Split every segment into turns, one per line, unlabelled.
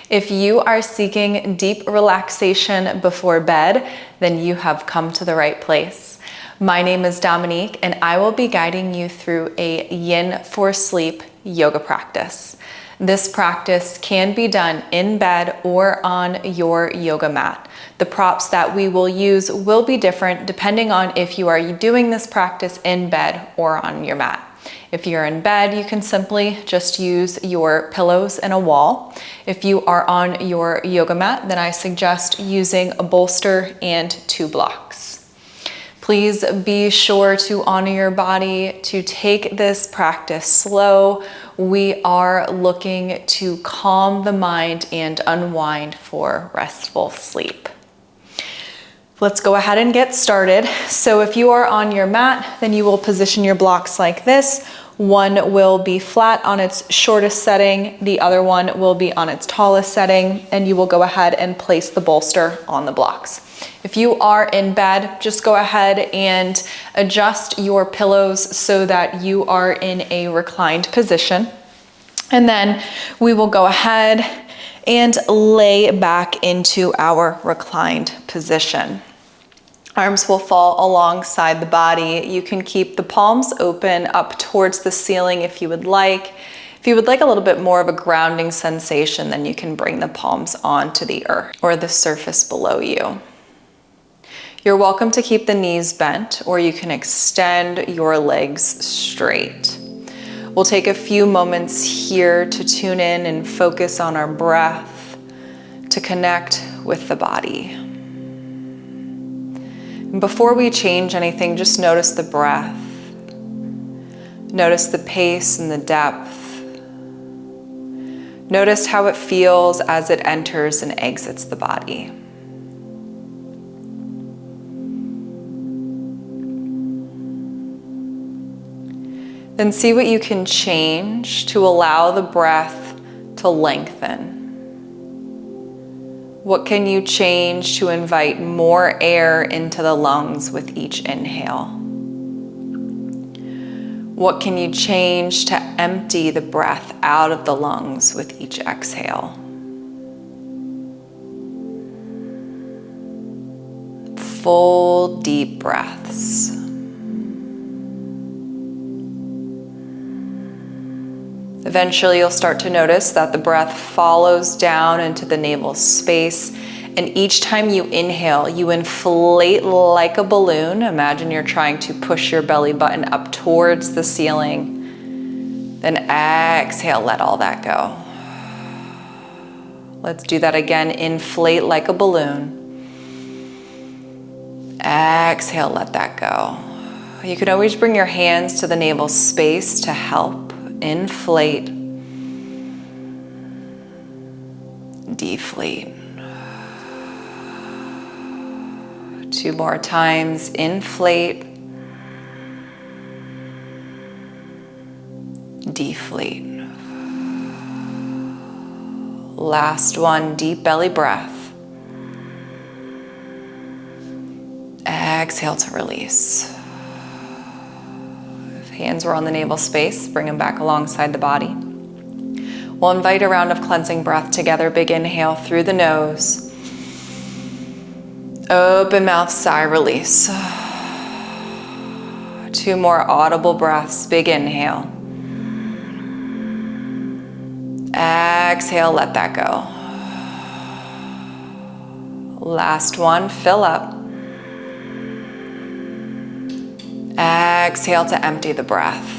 If you are seeking deep relaxation before bed, then you have come to the right place. My name is Dominique, and I will be guiding you through a Yin for sleep yoga practice. This practice can be done in bed or on your yoga mat. The props that we will use will be different depending on if you are doing this practice in bed or on your mat. If you're in bed, you can simply just use your pillows and a wall. If you are on your yoga mat, then I suggest using a bolster and 2 blocks. Please be sure to honor your body, to take this practice slow. We are looking to calm the mind and unwind for restful sleep. Let's go ahead and get started. So if you are on your mat, then you will position your blocks like this. One will be flat on its shortest setting, the other one will be on its tallest setting, and you will go ahead and place the bolster on the blocks. If you are in bed, just go ahead and adjust your pillows so that you are in a reclined position. And then we will go ahead and lay back into our reclined position. Arms will fall alongside the body. You can keep the palms open up towards the ceiling if you would like. If you would like a little bit more of a grounding sensation, then you can bring the palms onto the earth or the surface below you. You're welcome to keep the knees bent, or you can extend your legs straight. We'll take a few moments here to tune in and focus on our breath, to connect with the body. Before we change anything, just notice the breath. Notice the pace and the depth. Notice how it feels as it enters and exits the body. Then see what you can change to allow the breath to lengthen. What can you change to invite more air into the lungs with each inhale? What can you change to empty the breath out of the lungs with each exhale? Full deep breaths. Eventually, you'll start to notice that the breath follows down into the navel space, and each time you inhale, you inflate like a balloon. Imagine you're trying to push your belly button up towards the ceiling. Then exhale, let all that go. Let's do that again. Inflate like a balloon. Exhale, let that go. You can always bring your hands to the navel space to help. Inflate, deflate. 2 more times. Inflate, deflate. Last one, deep belly breath. Exhale to release. Hands were on the navel space, bring them back alongside the body. We'll invite a round of cleansing breath together. Big inhale through the nose. Open mouth, sigh, release. 2 more audible breaths. Big inhale. Exhale, let that go. Last one, fill up. Exhale to empty the breath.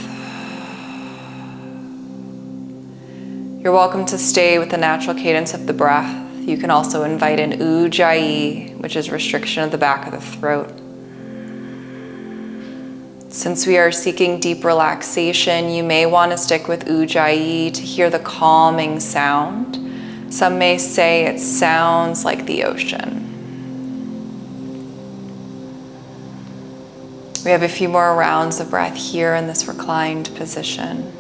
You're welcome to stay with the natural cadence of the breath. You can also invite in ujjayi, which is restriction of the back of the throat. Since we are seeking deep relaxation, you may want to stick with ujjayi to hear the calming sound. Some may say it sounds like the ocean. We have a few more rounds of breath here in this reclined position.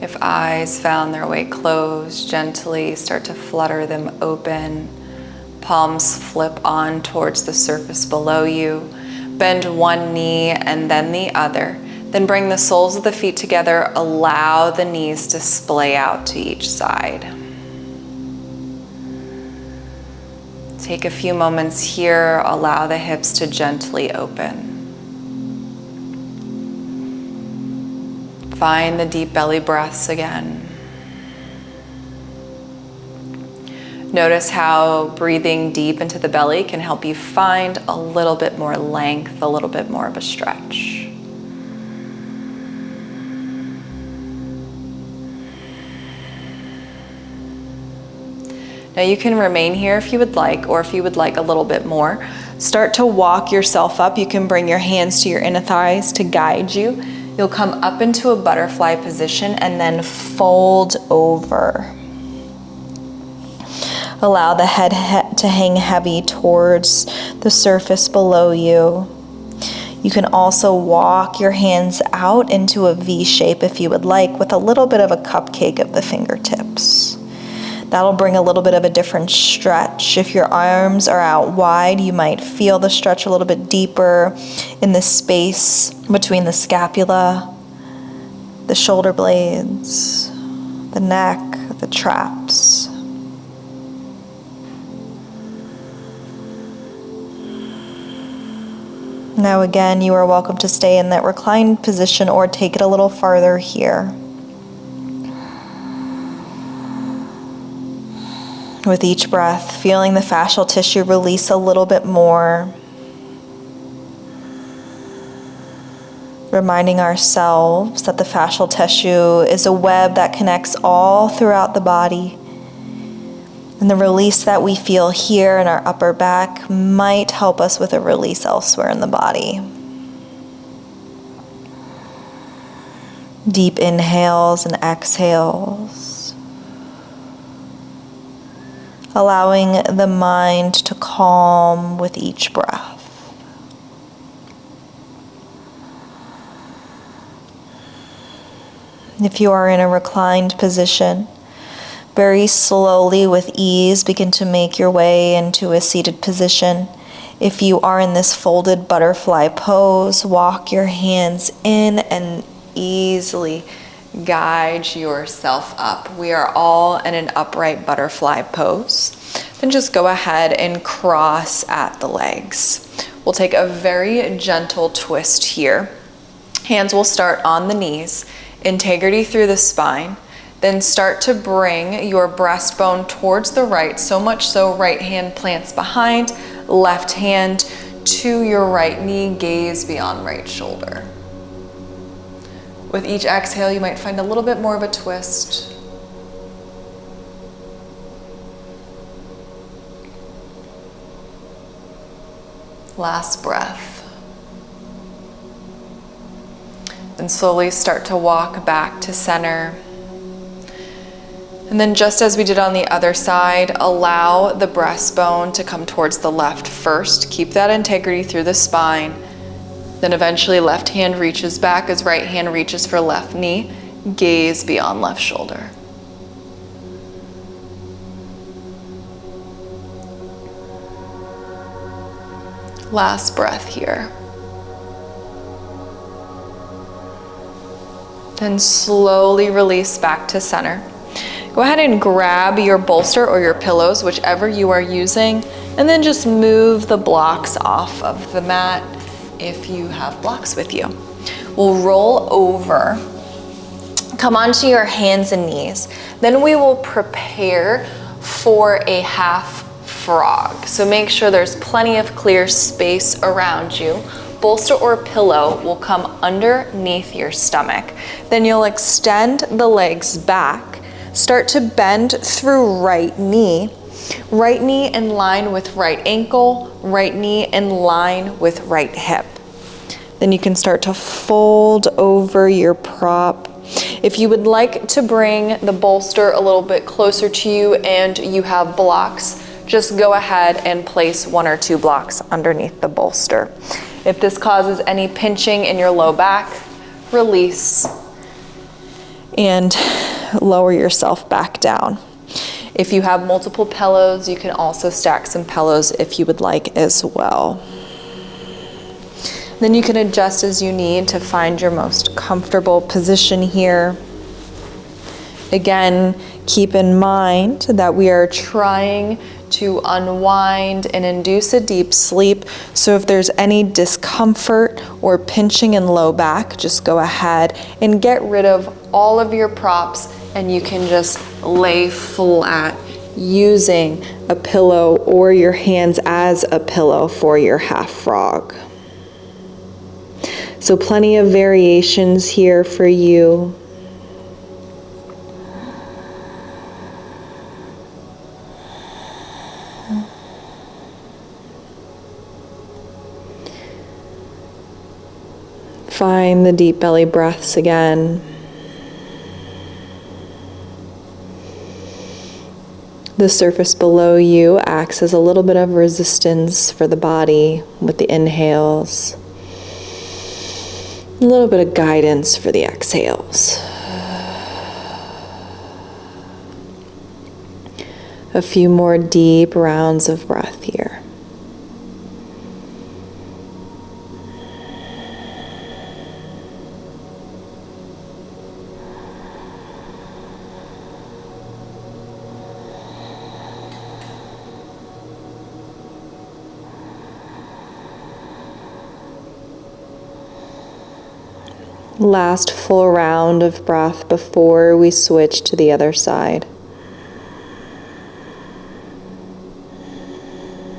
If eyes found their way closed, gently start to flutter them open. palms flip on towards the surface below you. Bend one knee and then the other. Then bring the soles of the feet together. Allow the knees to splay out to each side. Take a few moments here. Allow the hips to gently open. Find the deep belly breaths again. Notice how breathing deep into the belly can help you find a little bit more length, a little bit more of a stretch. Now you can remain here if you would like, or if you would like a little bit more. Start to walk yourself up. You can bring your hands to your inner thighs to guide you. You'll come up into a butterfly position and then fold over. Allow the head to hang heavy towards the surface below you. You can also walk your hands out into a V shape if you would like, with a little bit of a cupcake of the fingertips. That'll bring a little bit of a different stretch. If your arms are out wide, you might feel the stretch a little bit deeper in the space between the scapula, the shoulder blades, the neck, the traps. Now again, you are welcome to stay in that reclined position or take it a little farther here. With each breath, feeling the fascial tissue release a little bit more. Reminding ourselves that the fascial tissue is a web that connects all throughout the body. And the release that we feel here in our upper back might help us with a release elsewhere in the body. Deep inhales and exhales. Allowing the mind to calm with each breath. If you are in a reclined position, very slowly with ease begin to make your way into a seated position. If you are in this folded butterfly pose, walk your hands in and easily guide yourself up. We are all in an upright butterfly pose. Then just go ahead and cross at the legs. We'll take a very gentle twist here. Hands will start on the knees, integrity through the spine. Then start to bring your breastbone towards the right, so much so right hand plants behind, left hand to your right knee, gaze beyond right shoulder. With each exhale, you might find a little bit more of a twist. Last breath. And slowly start to walk back to center. And then just as we did on the other side, allow the breastbone to come towards the left first. Keep that integrity through the spine. Then eventually left hand reaches back as right hand reaches for left knee. Gaze beyond left shoulder. Last breath here. Then slowly release back to center. Go ahead and grab your bolster or your pillows, whichever you are using, and then just move the blocks off of the mat if you have blocks with you. We'll roll over, come onto your hands and knees. Then we will prepare for a half frog. So make sure there's plenty of clear space around you. Bolster or pillow will come underneath your stomach. Then you'll extend the legs back. Start to bend through right knee in line with right ankle, right knee in line with right hip. Then you can start to fold over your prop. If you would like to bring the bolster a little bit closer to you and you have blocks, just go ahead and place 1 or 2 blocks underneath the bolster. If this causes any pinching in your low back, release and lower yourself back down. If you have multiple pillows, you can also stack some pillows if you would like as well. Then you can adjust as you need to find your most comfortable position here. Again, keep in mind that we are trying to unwind and induce a deep sleep. So if there's any discomfort or pinching in low back, just go ahead and get rid of all of your props, and you can just lay flat using a pillow or your hands as a pillow for your half frog. So plenty of variations here for you. Find the deep belly breaths again. The surface below you acts as a little bit of resistance for the body with the inhales. A little bit of guidance for the exhales. A few more deep rounds of breath here. Last full round of breath before we switch to the other side.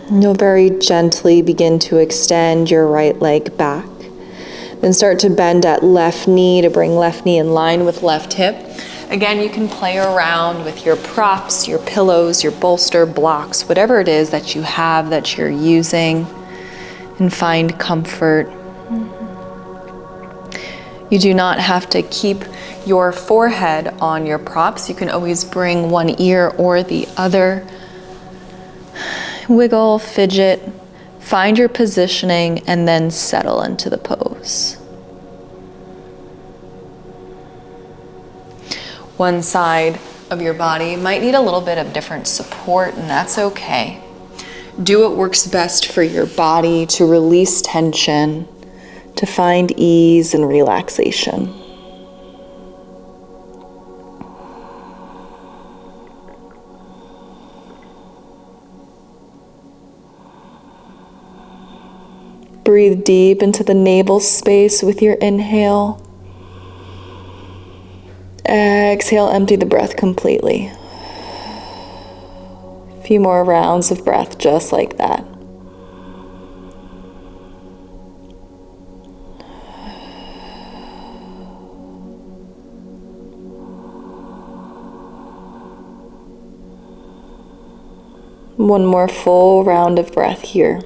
You'll very gently begin to extend your right leg back. Then start to bend at left knee to bring left knee in line with left hip. Again, you can play around with your props, your pillows, your bolster, blocks, whatever it is that you have that you're using, and find comfort. You do not have to keep your forehead on your props. You can always bring one ear or the other. Wiggle, fidget, find your positioning, and then settle into the pose. One side of your body might need a little bit of different support, and that's okay. Do what works best for your body to release tension, to find ease and relaxation. Breathe deep into the navel space with your inhale. Exhale, empty the breath completely. A few more rounds of breath just like that. One more full round of breath here.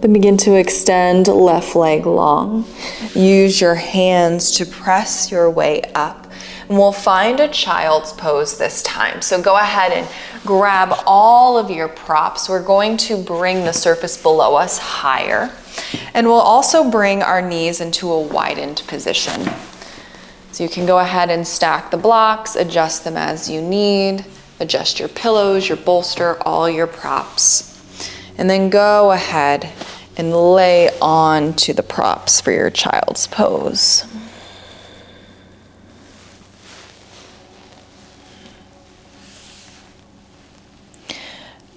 Then begin to extend left leg long. Use your hands to press your way up. And we'll find a child's pose this time. So go ahead and grab all of your props. We're going to bring the surface below us higher. And we'll also bring our knees into a widened position. So you can go ahead and stack the blocks, adjust them as you need. Adjust your pillows, your bolster, all your props. And then go ahead and lay on to the props for your child's pose.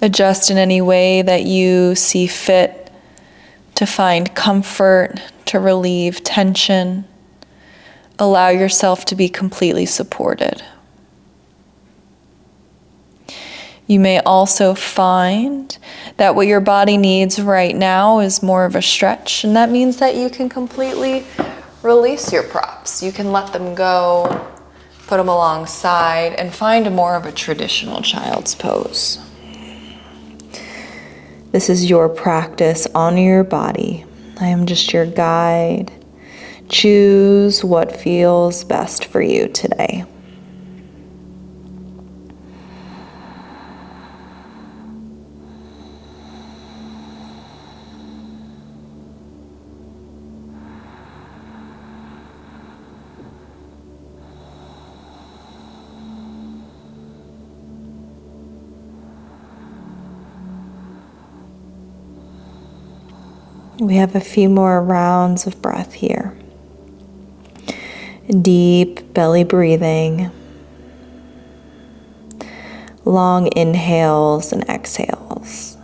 Adjust in any way that you see fit to find comfort, to relieve tension. Allow yourself to be completely supported. You may also find that what your body needs right now is more of a stretch, and that means that you can completely release your props. You can let them go, put them alongside, and find more of a traditional child's pose. This is your practice. Honor your body. I am just your guide. Choose what feels best for you today.
We have a few more rounds of breath here. Deep belly breathing. Long inhales and exhales.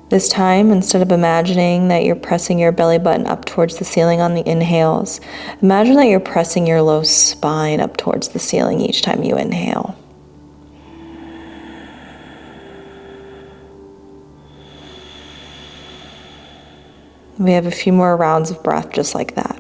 This time, instead of imagining that you're pressing your belly button up towards the ceiling on the inhales, imagine that you're pressing your low spine up towards the ceiling each time you inhale. We have a few more rounds of breath just like that.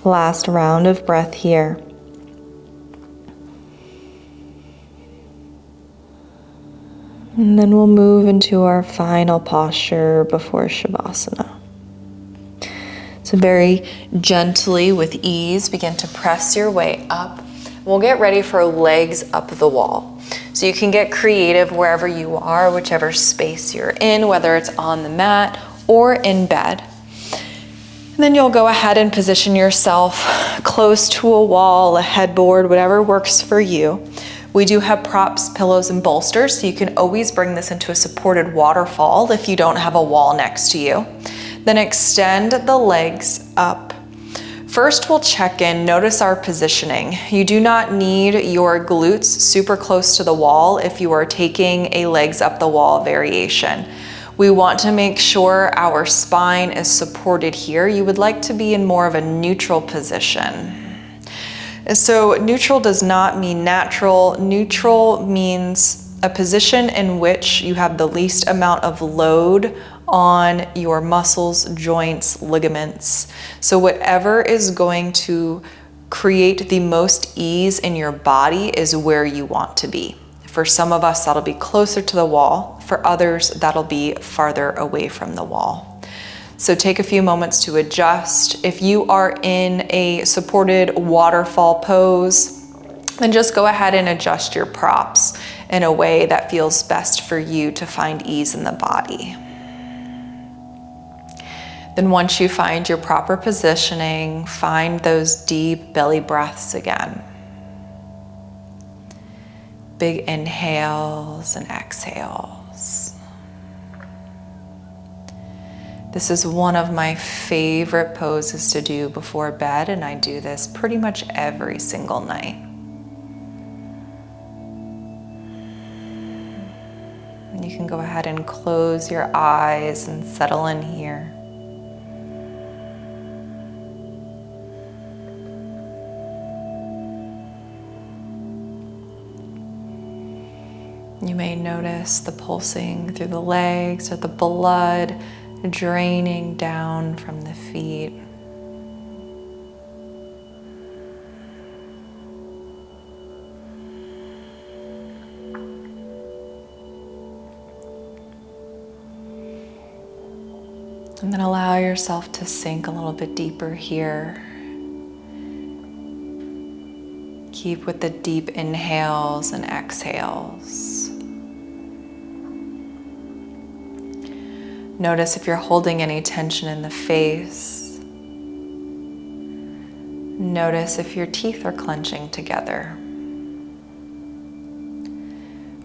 Last round of breath here. And then we'll move into our final posture before Shavasana. So very gently, with ease, begin to press your way up. We'll get ready for legs up the wall. So you can get creative wherever you are, whichever space you're in, whether it's on the mat or in bed. And then you'll go ahead and position yourself close to a wall, a headboard, whatever works for you. We do have props, pillows, and bolsters, so you can always bring this into a supported waterfall if you don't have a wall next to you. Then extend the legs up. First, we'll check in, notice our positioning. You do not need your glutes super close to the wall if you are taking a legs up the wall variation. We want to make sure our spine is supported here. You would like to be in more of a neutral position. So neutral does not mean natural. Neutral means a position in which you have the least amount of load on your muscles, joints, ligaments. So whatever is going to create the most ease in your body is where you want to be. For some of us, that'll be closer to the wall. For others, that'll be farther away from the wall. So take a few moments to adjust. If you are in a supported waterfall pose, then just go ahead and adjust your props in a way that feels best for you to find ease in the body. Then once you find your proper positioning, find those deep belly breaths again. Big inhales and exhales. This is one of my favorite poses to do before bed, and I do this pretty much every single night. And you can go ahead and close your eyes and settle in here. You may notice the pulsing through the legs or the blood draining down from the feet. And then allow yourself to sink a little bit deeper here. Keep with the deep inhales and exhales. Notice if you're holding any tension in the face. Notice if your teeth are clenching together.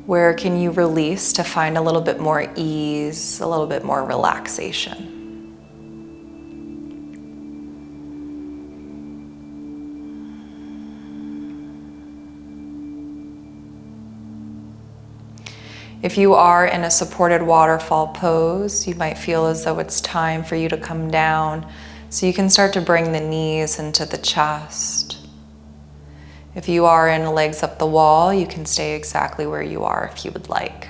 Where can you release to find a little bit more ease, a little bit more relaxation? If you are in a supported waterfall pose, you might feel as though it's time for you to come down, so you can start to bring the knees into the chest. If you are in legs up the wall, you can stay exactly where you are if you would like.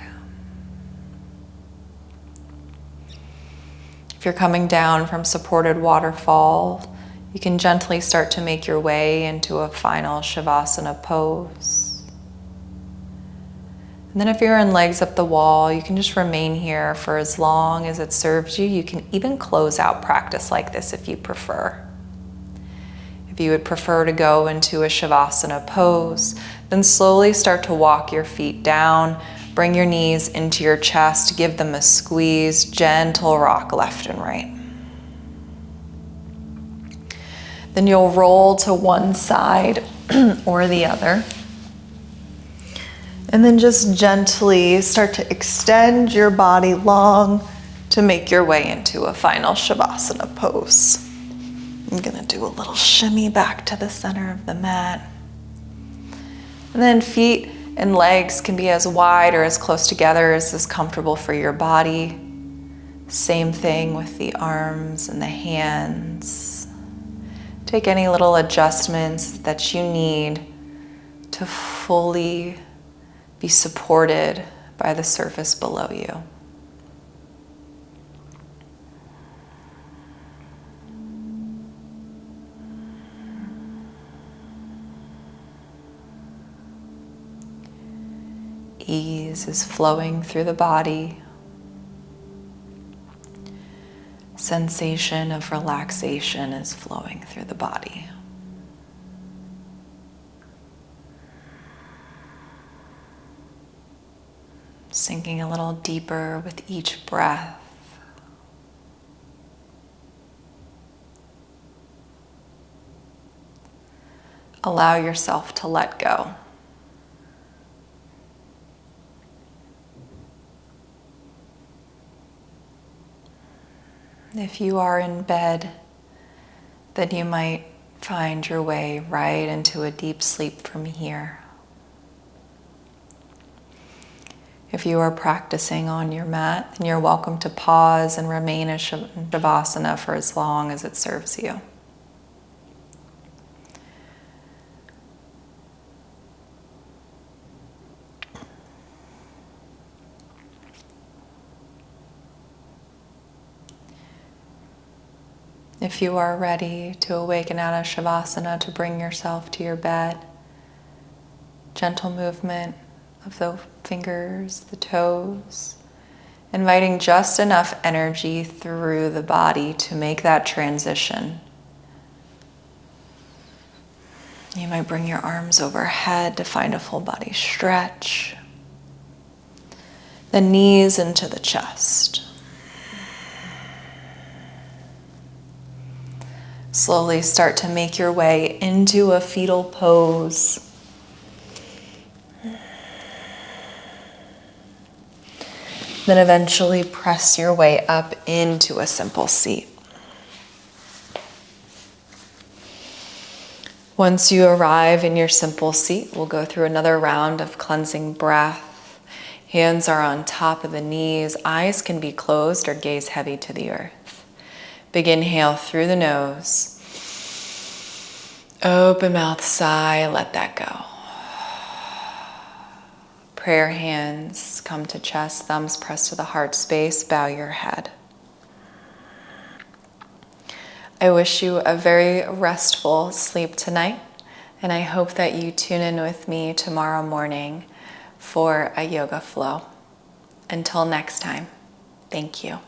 If you're coming down from supported waterfall, you can gently start to make your way into a final Shavasana pose.
And then if you're in legs up the wall, you can just remain here for as long as it serves you. You can even close out practice like this if you prefer. If you would prefer to go into a Shavasana pose, then slowly start to walk your feet down, bring your knees into your chest, give them a squeeze, gentle rock left and right. Then you'll roll to one side or the other. And then just gently start to extend your body long to make your way into a final Shavasana pose. I'm gonna do a little shimmy back to the center of the mat. And then feet and legs can be as wide or as close together as is comfortable for your body. Same thing with the arms and the hands. Take any little adjustments that you need to fully be supported by the surface below you. Ease is flowing through the body. Sensation of relaxation is flowing through the body. Sinking a little deeper with each breath. Allow yourself to let go. If you are in bed, then you might find your way right into a deep sleep from here. If you are practicing on your mat, then you're welcome to pause and remain in Shavasana for as long as it serves you. If you are ready to awaken out of Shavasana, to bring yourself to your bed, gentle movement of the fingers, the toes, inviting just enough energy through the body to make that transition. You might bring your arms overhead to find a full body stretch. The knees into the chest. Slowly start to make your way into a fetal pose. Then eventually press your way up into a simple seat. Once you arrive in your simple seat, we'll go through another round of cleansing breath. Hands are on top of the knees. Eyes can be closed or gaze heavy to the earth. Big inhale through the nose. Open mouth, sigh, let that go. Prayer hands come to chest, thumbs press to the heart space, bow your head. I wish you a very restful sleep tonight, and I hope that you tune in with me tomorrow morning for a yoga flow. Until next time, thank you.